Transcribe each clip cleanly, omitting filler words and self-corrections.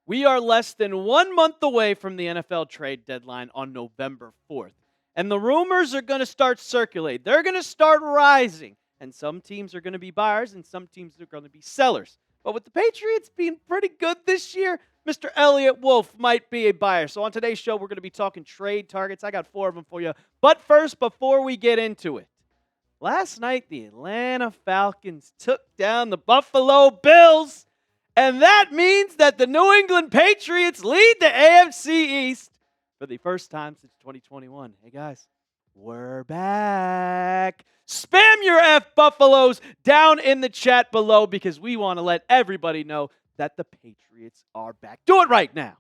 We are less than 1 month away from the NFL trade deadline on November 4th. And the rumors are going to start circulating. They're going to start rising. And some teams are going to be buyers and some teams are going to be sellers. But with the Patriots being pretty good this year, Mr. Elliott Wolf might be a buyer. So on today's show, we're going to be talking trade targets. I got 4 of them for you. But first, before we get into it, last night the Atlanta Falcons took down the Buffalo Bills. And that means that the New England Patriots lead the AFC East for the first time since 2021. Hey, guys, we're back. Spam your F Buffaloes down in the chat below because we want to let everybody know that the Patriots are back. Do it right now.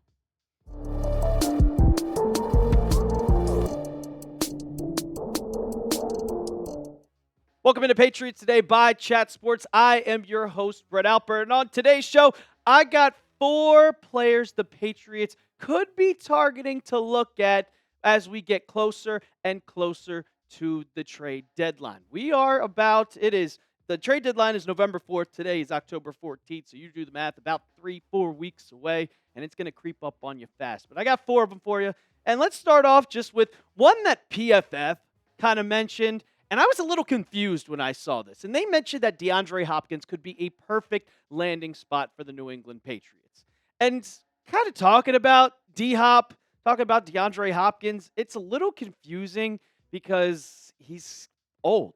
Welcome into Patriots Today by Chat Sports. I am your host, Brett Alpert. And on today's show, I got 4 players the Patriots could be targeting to look at as we get closer and closer to the trade deadline. The trade deadline is November 4th. Today is October 14th. So you do the math, about 3-4 weeks away, and it's going to creep up on you fast. But I got 4 of them for you. And let's start off just with one that PFF kind of mentioned. And I was a little confused when I saw this. And they mentioned that DeAndre Hopkins could be a perfect landing spot for the New England Patriots. And kind of talking about D-Hop, talking about DeAndre Hopkins, it's a little confusing because he's old.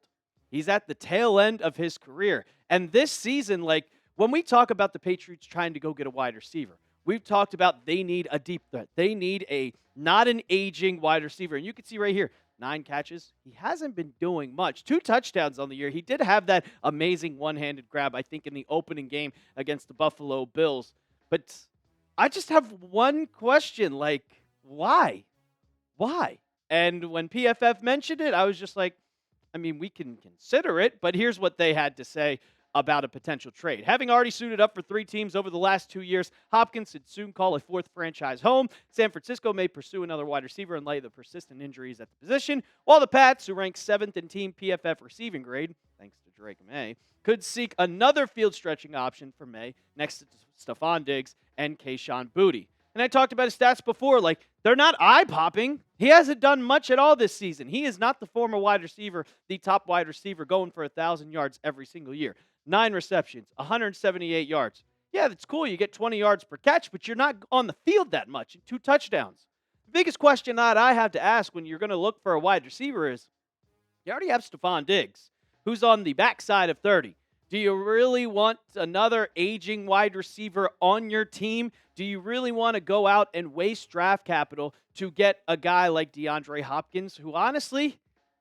He's at the tail end of his career. And this season, when we talk about the Patriots trying to go get a wide receiver, we've talked about they need a deep threat. They need not an aging wide receiver. And you can see right here, 9 catches. He hasn't been doing much. 2 touchdowns on the year. He did have that amazing one-handed grab, I think, in the opening game against the Buffalo Bills. But I just have one question, why? Why? And when PFF mentioned it, I was just like, we can consider it, but here's what they had to say about a potential trade. Having already suited up for 3 teams over the last 2 years, Hopkins would soon call a 4th franchise home. San Francisco may pursue another wide receiver in light of the persistent injuries at the position, while the Pats, who rank 7th in team PFF receiving grade, thanks to Drake Maye, could seek another field-stretching option for Maye next to Stephon Diggs and Kayshon Boutte. And I talked about his stats before. They're not eye-popping. He hasn't done much at all this season. He is not the former wide receiver, the top wide receiver, going for 1,000 yards every single year. 9 receptions, 178 yards. Yeah, that's cool. You get 20 yards per catch, but you're not on the field that much. 2 touchdowns. The biggest question that I have to ask when you're going to look for a wide receiver is, you already have Stephon Diggs, who's on the backside of 30. Do you really want another aging wide receiver on your team? Do you really want to go out and waste draft capital to get a guy like DeAndre Hopkins, who honestly,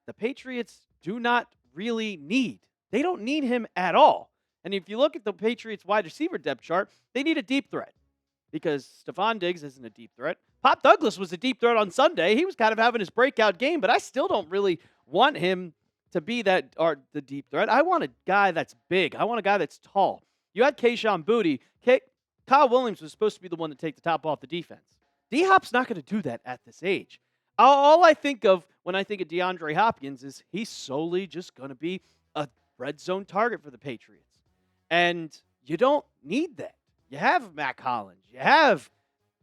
the Patriots do not really need? They don't need him at all. And if you look at the Patriots wide receiver depth chart, they need a deep threat because Stephon Diggs isn't a deep threat. Pop Douglas was a deep threat on Sunday. He was kind of having his breakout game, but I still don't really want him to be the deep threat. I want a guy that's big. I want a guy that's tall. You had Kayshon Boutte. Kyle Williams was supposed to be the one to take the top off the defense. D-Hop's not going to do that at this age. All I think of when I think of DeAndre Hopkins is he's solely just going to be a red zone target for the Patriots. And you don't need that. You have Mac Hollins. You have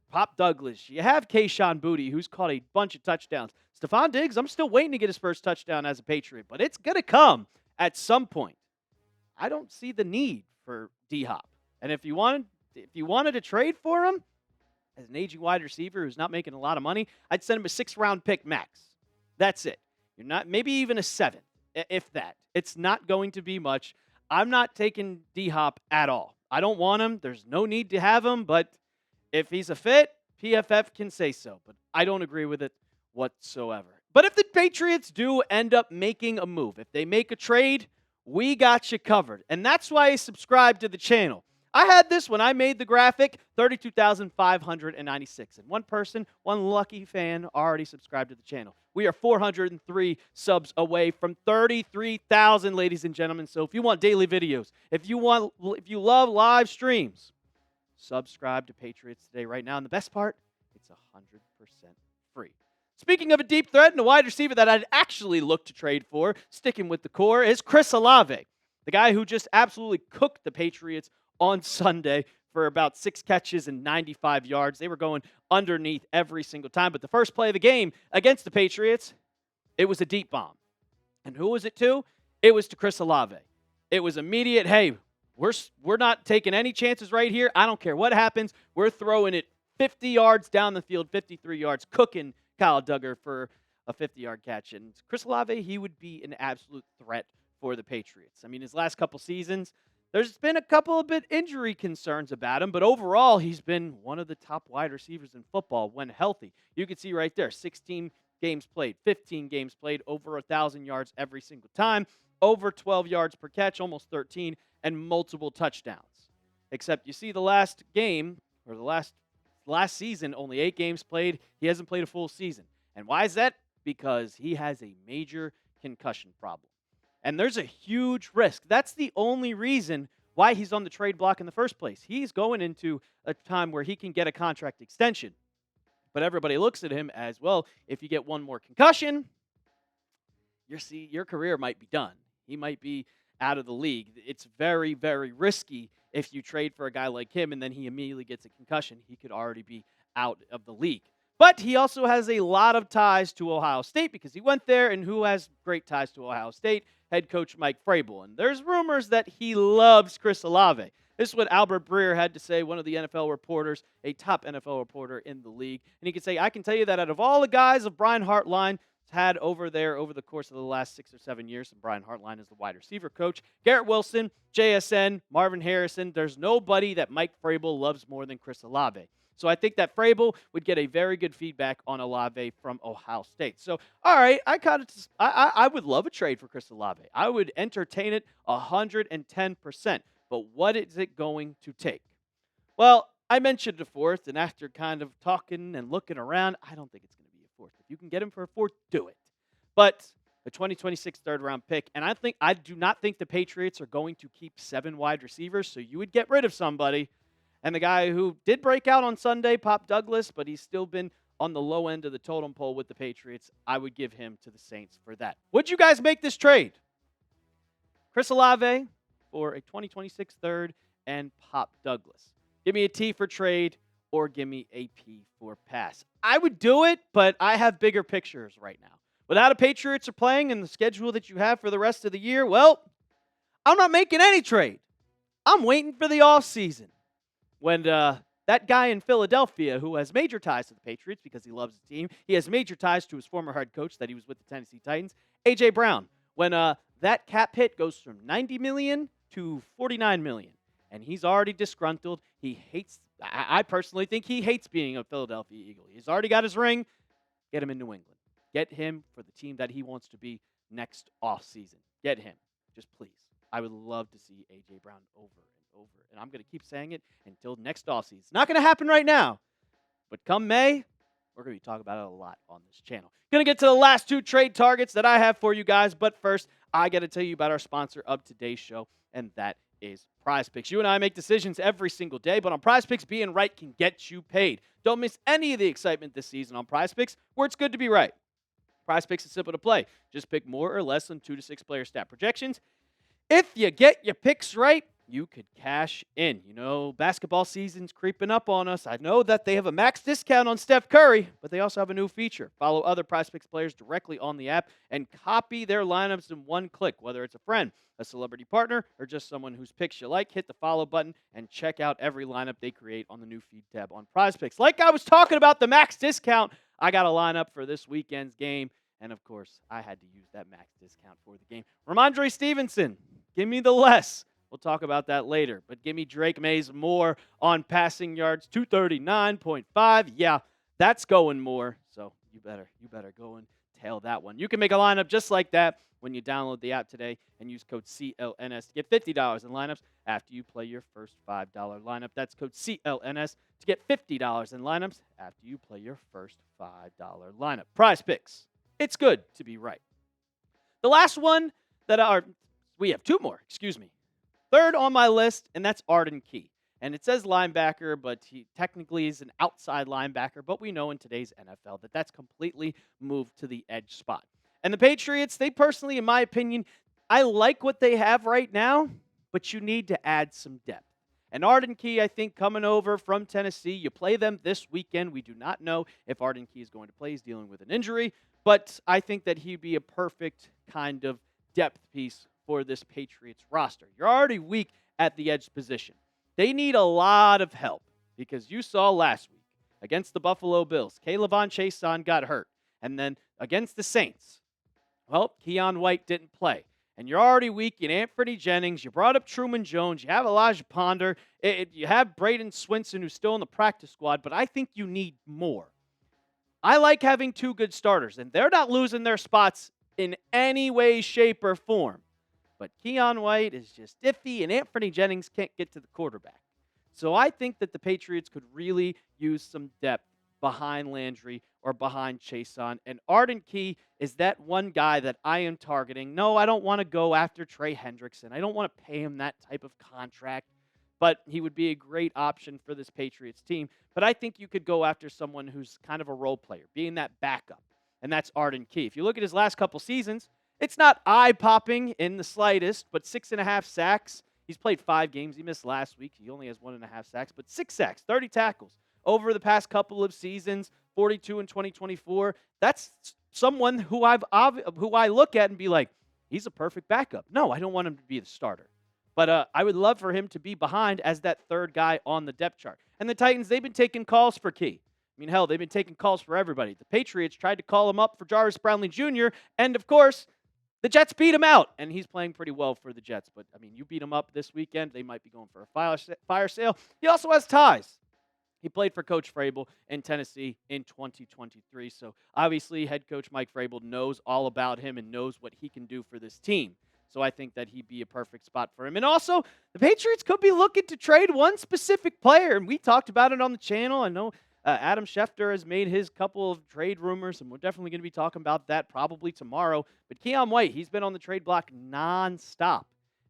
Pop Douglas. You have Kayshon Boutte, who's caught a bunch of touchdowns. Stephon Diggs, I'm still waiting to get his first touchdown as a Patriot, but it's going to come at some point. I don't see the need for D-Hop. And if you wanted to trade for him as an aging wide receiver who's not making a lot of money, I'd send him a 6th-round pick max. That's it. You're not, maybe even a 7th, if that. It's not going to be much. I'm not taking D-Hop at all. I don't want him. There's no need to have him, but if he's a fit, PFF can say so. But I don't agree with it whatsoever. But if the Patriots do end up making a move, if they make a trade, we got you covered. And that's why I subscribe to the channel. I had this when I made the graphic, 32,596. And one person, one lucky fan, already subscribed to the channel. We are 403 subs away from 33,000, ladies and gentlemen. So if you want daily videos, if you love live streams, subscribe to Patriots Today right now. And the best part, it's 100% free. Speaking of a deep threat and a wide receiver that I'd actually look to trade for, sticking with the core, is Chris Olave, the guy who just absolutely cooked the Patriots on Sunday. for about 6 catches and 95 yards. They were going underneath every single time. But the first play of the game against the Patriots, it was a deep bomb. And who was it to? It was to Chris Olave. It was immediate, hey, we're not taking any chances right here. I don't care what happens. We're throwing it 50 yards down the field, 53 yards, cooking Kyle Duggar for a 50-yard catch. And Chris Olave, he would be an absolute threat for the Patriots. I mean, his last couple seasons, there's been a couple of bit injury concerns about him, but overall, he's been one of the top wide receivers in football when healthy. You can see right there, 16 games played, 15 games played, over 1,000 yards every single time, over 12 yards per catch, almost 13, and multiple touchdowns. Except you see the last game, or the last season, only 8 games played. He hasn't played a full season. And why is that? Because he has a major concussion problem. And there's a huge risk. That's the only reason why he's on the trade block in the first place. He's going into a time where he can get a contract extension. But everybody looks at him as, well, if you get one more concussion, your career might be done. He might be out of the league. It's very, very risky if you trade for a guy like him and then he immediately gets a concussion. He could already be out of the league. But he also has a lot of ties to Ohio State because he went there, and who has great ties to Ohio State? Head coach Mike Vrabel. And there's rumors that he loves Chris Olave. This is what Albert Breer had to say, one of the NFL reporters, a top NFL reporter in the league. And he could say, I can tell you that out of all the guys of Brian Hartline had over there over the course of the last 6 or 7 years, and Brian Hartline is the wide receiver coach, Garrett Wilson, JSN, Marvin Harrison, there's nobody that Mike Vrabel loves more than Chris Olave. So I think that Vrabel would get a very good feedback on Olave from Ohio State. So, all right, I would love a trade for Chris Olave. I would entertain it 110%. But what is it going to take? Well, I mentioned a fourth, and after kind of talking and looking around, I don't think it's going to be a fourth. If you can get him for a fourth, do it. But a 2026 third-round pick, and I do not think the Patriots are going to keep 7 wide receivers, so you would get rid of somebody. And the guy who did break out on Sunday, Pop Douglas, but he's still been on the low end of the totem pole with the Patriots, I would give him to the Saints for that. Would you guys make this trade? Chris Olave for a 2026 third and Pop Douglas. Give me a T for trade or give me a P for pass. I would do it, but I have bigger pictures right now. Without a Patriots are playing and the schedule that you have for the rest of the year, well, I'm not making any trade. I'm waiting for the offseason. When that guy in Philadelphia who has major ties to the Patriots because he loves the team, he has major ties to his former head coach that he was with the Tennessee Titans, A.J. Brown. When that cap hit goes from $90 million to $49 million, and he's already disgruntled. He hates, I personally think he hates being a Philadelphia Eagle. He's already got his ring. Get him in New England. Get him for the team that he wants to be next offseason. Get him. Just please. I would love to see A.J. Brown over and over. And I'm going to keep saying it until next offseason. It's not going to happen right now. But come May, we're going to be talking about it a lot on this channel. Going to get to the last 2 trade targets that I have for you guys. But first, I got to tell you about our sponsor of today's show, and that is PrizePicks. You and I make decisions every single day, but on PrizePicks, being right can get you paid. Don't miss any of the excitement this season on PrizePicks, where it's good to be right. PrizePicks is simple to play. Just pick more or less than 2 to 6 player stat projections. If you get your picks right, you could cash in. You know, basketball season's creeping up on us. I know that they have a max discount on Steph Curry, but they also have a new feature. Follow other PrizePicks players directly on the app and copy their lineups in one click. Whether it's a friend, a celebrity partner, or just someone whose picks you like, hit the follow button and check out every lineup they create on the new feed tab on PrizePicks. Like I was talking about the max discount, I got a lineup for this weekend's game. And, of course, I had to use that max discount for the game. Rhamondre Stevenson, give me the less. We'll talk about that later. But give me Drake Maye's more on passing yards, 239.5. Yeah, that's going more. So you better go and tail that one. You can make a lineup just like that when you download the app today and use code CLNS to get $50 in lineups after you play your first $5 lineup. That's code CLNS to get $50 in lineups after you play your first $5 lineup. PrizePicks. It's good to be right. The last one we have 2 more, Third on my list, and that's Arden Key. And it says linebacker, but he technically is an outside linebacker, but we know in today's NFL that that's completely moved to the edge spot. And the Patriots, they personally, in my opinion, I like what they have right now, but you need to add some depth. And Arden Key, I think, coming over from Tennessee, you play them this weekend. We do not know if Arden Key is going to play. He's dealing with an injury, but I think that he'd be a perfect kind of depth piece for this Patriots roster. You're already weak at the edge position. They need a lot of help because you saw last week against the Buffalo Bills, K'Lavon Chaisson got hurt. And then against the Saints, well, Keion White didn't play. And you're already weak in Anthony Jennings. You brought up Truman Jones. You have Elijah Ponder. You have Braden Swinson, who's still in the practice squad, but I think you need more. I like having two good starters, and they're not losing their spots in any way, shape, or form. But Keion White is just iffy, and Anthony Jennings can't get to the quarterback. So I think that the Patriots could really use some depth behind Landry or behind Chaisson. And Arden Key is that one guy that I am targeting. No, I don't want to go after Trey Hendrickson. I don't want to pay him that type of contract, but he would be a great option for this Patriots team. But I think you could go after someone who's kind of a role player, being that backup, and that's Arden Key. If you look at his last couple seasons, it's not eye-popping in the slightest, but 6.5 sacks. He's played 5 games. He missed last week. He only has 1.5 sacks, but 6 sacks, 30 tackles over the past couple of seasons, 42 in 2024. That's someone who I look at and be like, he's a perfect backup. No, I don't want him to be the starter. But I would love for him to be behind as that third guy on the depth chart. And the Titans, they've been taking calls for Key. I mean, hell, they've been taking calls for everybody. The Patriots tried to call him up for Jarvis Brownlee Jr., and of course, the Jets beat him out, and he's playing pretty well for the Jets. But, I mean, you beat him up this weekend, they might be going for a fire sale. He also has ties. He played for Coach Vrabel in Tennessee in 2023. So, obviously, head coach Mike Vrabel knows all about him and knows what he can do for this team. So, I think that he'd be a perfect spot for him. And also, the Patriots could be looking to trade one specific player, and we talked about it on the channel. I know Adam Schefter has made his couple of trade rumors, and we're definitely going to be talking about that probably tomorrow. But Keion White, he's been on the trade block nonstop,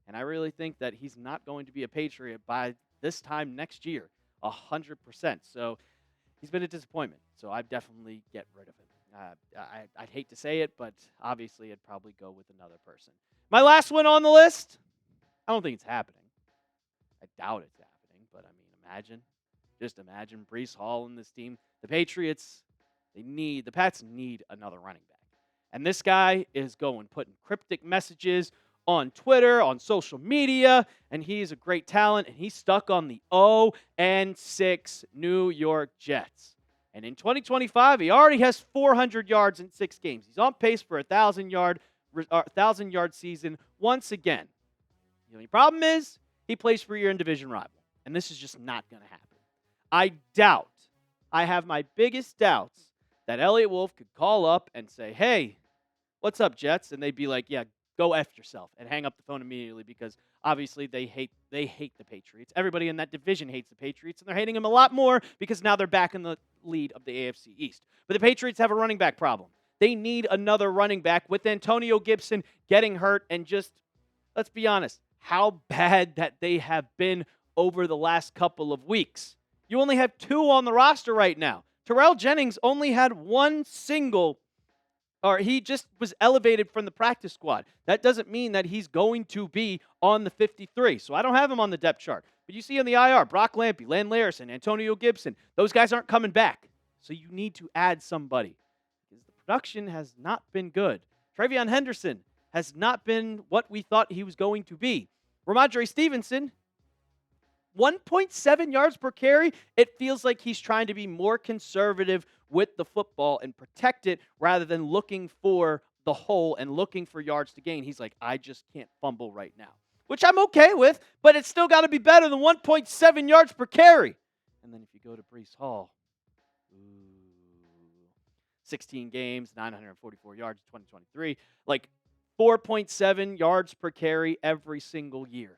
and I really think that he's not going to be a Patriot by this time next year, 100%. So he's been a disappointment, so I'd definitely get rid of him. I'd hate to say it, but obviously I'd probably go with another person. My last one on the list, I don't think it's happening. I doubt it's happening, but I mean, just imagine Breece Hall and this team. The Patriots, the Pats need another running back. And this guy is putting cryptic messages on Twitter, on social media, and he's a great talent, and he's stuck on the 0-6 New York Jets. And in 2025, he already has 400 yards in 6 games. He's on pace for a 1,000-yard season once again. The only problem is he plays for your in-division rival, and this is just not going to happen. I have my biggest doubts that Elliott Wolf could call up and say, hey, what's up, Jets? And they'd be like, yeah, go F yourself, and hang up the phone immediately because obviously they hate the Patriots. Everybody in that division hates the Patriots, and they're hating them a lot more because now they're back in the lead of the AFC East. But the Patriots have a running back problem. They need another running back with Antonio Gibson getting hurt, and just, let's be honest, how bad that they have been over the last couple of weeks. You only have 2 on the roster right now. Terrell Jennings only had he just was elevated from the practice squad. That doesn't mean that he's going to be on the 53. So I don't have him on the depth chart. But you see on the IR, Brock Lampy, Len Larison, Antonio Gibson. Those guys aren't coming back. So you need to add somebody. Because the production has not been good. TreVeyon Henderson has not been what we thought he was going to be. Rhamondre Stevenson, 1.7 yards per carry. It feels like he's trying to be more conservative with the football and protect it rather than looking for the hole and looking for yards to gain. He's like, I just can't fumble right now, which I'm okay with, but it's still got to be better than 1.7 yards per carry. And then if you go to Breece Hall, 16 games, 944 yards in 2023, like 4.7 yards per carry every single year.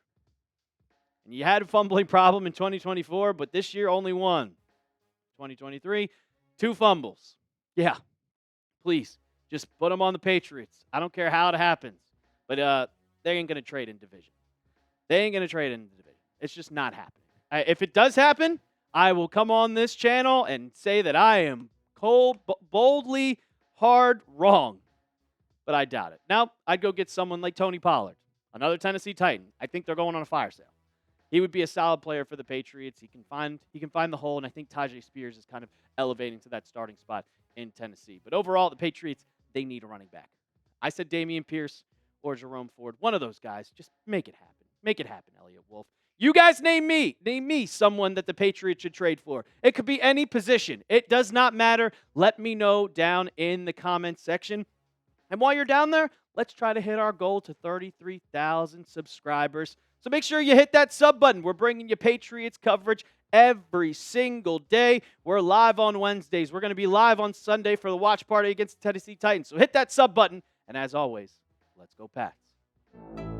And you had a fumbling problem in 2024, but this year only 1. 2023, 2 fumbles. Yeah, please, just put them on the Patriots. I don't care how it happens, but they ain't going to trade in division. It's just not happening. If it does happen, I will come on this channel and say that I am boldly hard wrong, but I doubt it. Now, I'd go get someone like Tony Pollard, another Tennessee Titan. I think they're going on a fire sale. He would be a solid player for the Patriots. He can find the hole, and I think Tajay Spears is kind of elevating to that starting spot in Tennessee. But overall, the Patriots, they need a running back. I said Dameon Pierce or Jerome Ford. One of those guys. Just make it happen. Make it happen, Elliot Wolf. You guys name me. Name me someone that the Patriots should trade for. It could be any position. It does not matter. Let me know down in the comments section. And while you're down there, let's try to hit our goal to 33,000 subscribers. So make sure you hit that sub button. We're bringing you Patriots coverage every single day. We're live on Wednesdays. We're going to be live on Sunday for the watch party against the Tennessee Titans. So hit that sub button. And as always, let's go Pats.